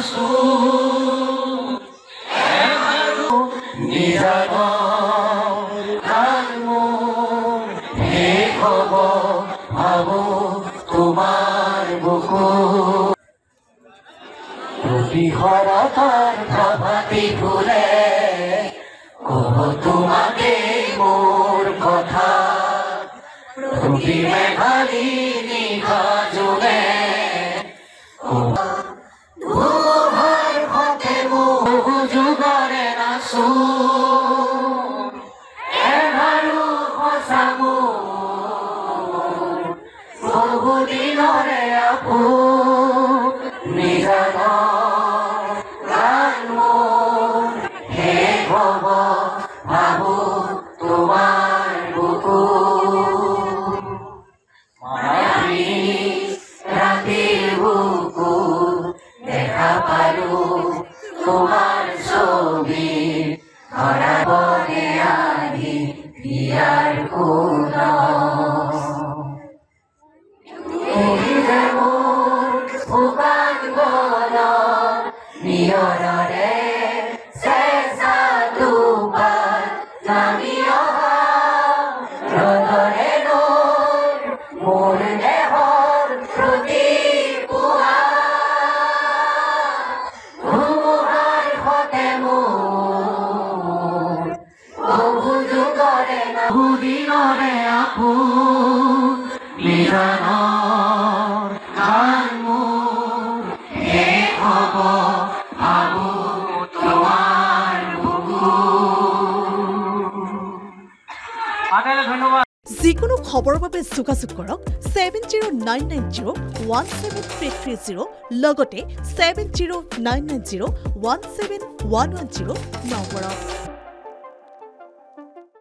নাচো নিজানৰ গান মোৰ শেষ হ'ব ভাবো তোমাৰ বুকু প্ৰতি শৰতৰ প্ৰভাতী ফুলে ক'ব তোমাকে মোৰ কথা প্ৰতি মেঘালী নিশা যোগে ধুমুহাৰ সতে বহু যুগৰে নাচো এবাৰো সঁচা মোৰ বহু দিনৰে আপোন নিজানৰ গান মোৰ শেষ হ'ব ভাবো তোমাৰ বুকু ৰাতিৰ বুকু দেখা পালো তোমাৰ ছবি ধৰা বনে আহি বিয়াৰ কোন শুকান বন নিয়ৰৰে চেঁচা দুপাত নামি অহা ৰ'দৰে নৈ মোৰ দেহৰ প্ৰতি পুৱা ধুমুহাৰ সতে মোৰ বহু যুগৰে বহু দিনৰে আপোন নিজানৰ গান মোৰ শেষ হ'ব ভাবো তোমাৰ বুকু ধন্যবাদ যিকোনো খবৰৰ বাবে যোগাযোগ কৰক 7099017330 লগতে 7099017110 নম্বৰত।